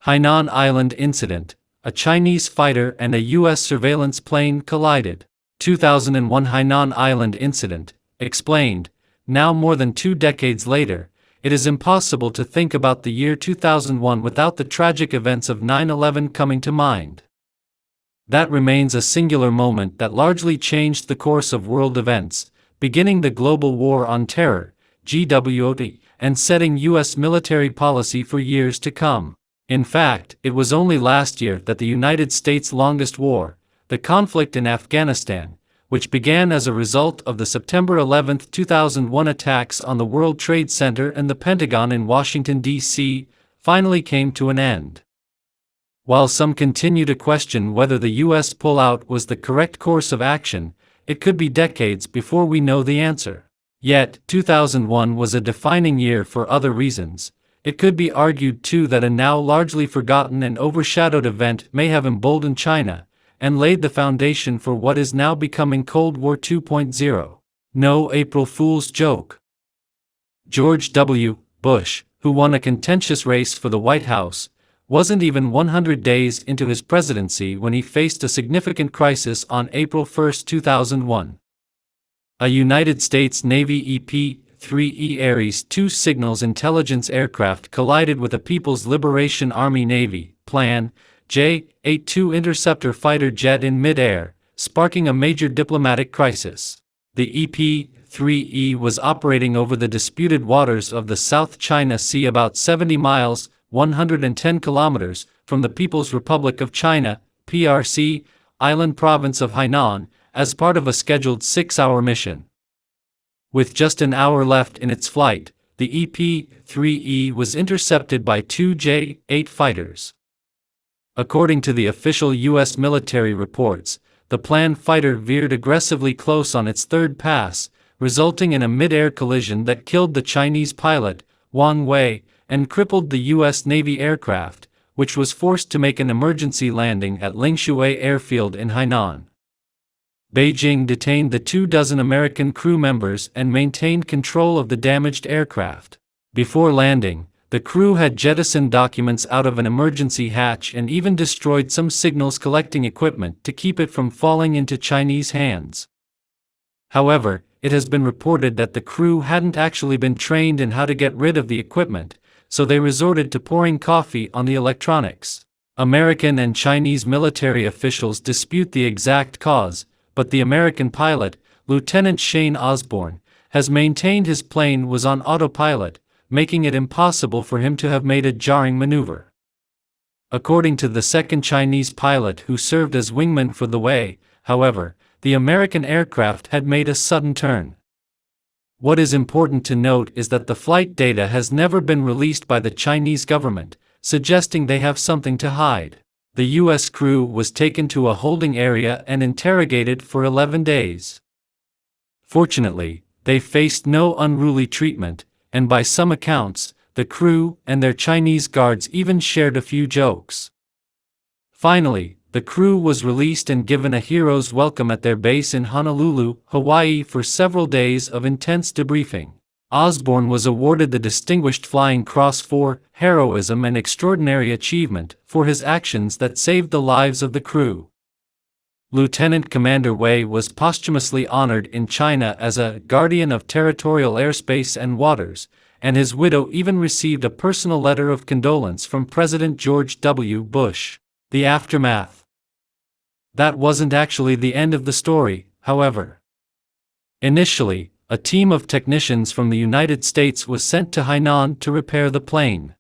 Hainan Island incident. A Chinese fighter and a U.S. surveillance plane collided. 2001 Hainan Island incident. Explained. Now more than 2 decades later, it is impossible to think about the year 2001 without the tragic events of 9/11 coming to mind. That remains a singular moment that largely changed the course of world events, beginning the global war on terror, GWOT, and setting U.S. military policy for years to come. In fact, it was only last year that the United States' longest war, the conflict in Afghanistan, which began as a result of the September 11, 2001 attacks on the World Trade Center and the Pentagon in Washington, D.C., finally came to an end. While some continue to question whether the U.S. pullout was the correct course of action, it could be decades before we know the answer. Yet, 2001 was a defining year for other reasons. It could be argued too that a now largely forgotten and overshadowed event may have emboldened China, and laid the foundation for what is now becoming Cold War 2.0. No April Fool's joke. George W. Bush, who won a contentious race for the White House, wasn't even 100 days into his presidency when he faced a significant crisis on April 1, 2001. A United States Navy EP-3E Ares II signals intelligence aircraft collided with a People's Liberation Army Navy Plan J-82 interceptor fighter jet in mid-air, sparking a major diplomatic crisis. The EP-3E was operating over the disputed waters of the South China Sea about 70 miles, 110 kilometers, from the People's Republic of China, PRC, island province of Hainan, as part of a scheduled 6-hour mission. With just an hour left in its flight, the EP-3E was intercepted by 2 J-8 fighters. According to the official U.S. military reports, the planned fighter veered aggressively close on its third pass, resulting in a mid-air collision that killed the Chinese pilot, Wang Wei, and crippled the U.S. Navy aircraft, which was forced to make an emergency landing at Lingshui Airfield in Hainan. Beijing detained the 24 American crew members and maintained control of the damaged aircraft. Before landing, the crew had jettisoned documents out of an emergency hatch and even destroyed some signals collecting equipment to keep it from falling into Chinese hands. However, it has been reported that the crew hadn't actually been trained in how to get rid of the equipment, so they resorted to pouring coffee on the electronics. American and Chinese military officials dispute the exact cause, but the American pilot, Lieutenant Shane Osborne, has maintained his plane was on autopilot, making it impossible for him to have made a jarring maneuver. According to the second Chinese pilot who served as wingman for the Wei, however, the American aircraft had made a sudden turn. What is important to note is that the flight data has never been released by the Chinese government, suggesting they have something to hide. The U.S. crew was taken to a holding area and interrogated for 11 days. Fortunately, they faced no unruly treatment, and by some accounts, the crew and their Chinese guards even shared a few jokes. Finally, the crew was released and given a hero's welcome at their base in Honolulu, Hawaii for several days of intense debriefing. Osborne was awarded the Distinguished Flying Cross for heroism and extraordinary achievement for his actions that saved the lives of the crew. Lieutenant Commander Wei was posthumously honored in China as a guardian of territorial airspace and waters, and his widow even received a personal letter of condolence from President George W. Bush. The aftermath. That wasn't actually the end of the story, however. Initially, a team of technicians from the United States was sent to Hainan to repair the plane.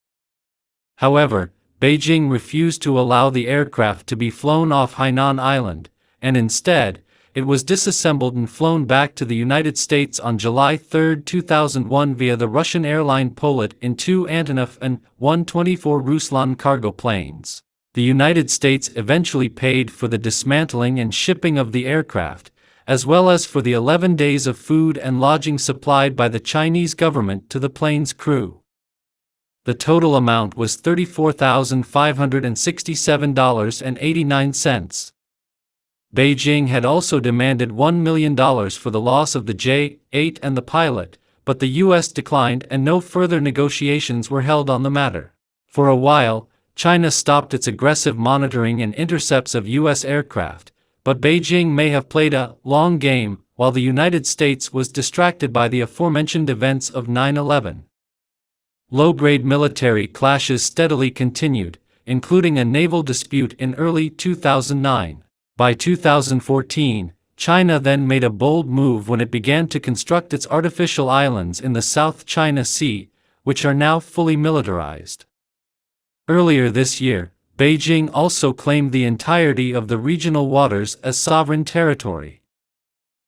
However, Beijing refused to allow the aircraft to be flown off Hainan Island, and instead, it was disassembled and flown back to the United States on July 3, 2001 via the Russian airline Polet in 2 Antonov and 124 Ruslan cargo planes. The United States eventually paid for the dismantling and shipping of the aircraft, as well as for the 11 days of food and lodging supplied by the Chinese government to the plane's crew. The total amount was $34,567.89. Beijing had also demanded $1 million for the loss of the J-8 and the pilot, but the U.S. declined and no further negotiations were held on the matter. For a while, China stopped its aggressive monitoring and intercepts of U.S. aircraft, but Beijing may have played a long game while the United States was distracted by the aforementioned events of 9/11. Low-grade military clashes steadily continued, including a naval dispute in early 2009. By 2014, China then made a bold move when it began to construct its artificial islands in the South China Sea, which are now fully militarized. Earlier this year, Beijing also claimed the entirety of the regional waters as sovereign territory.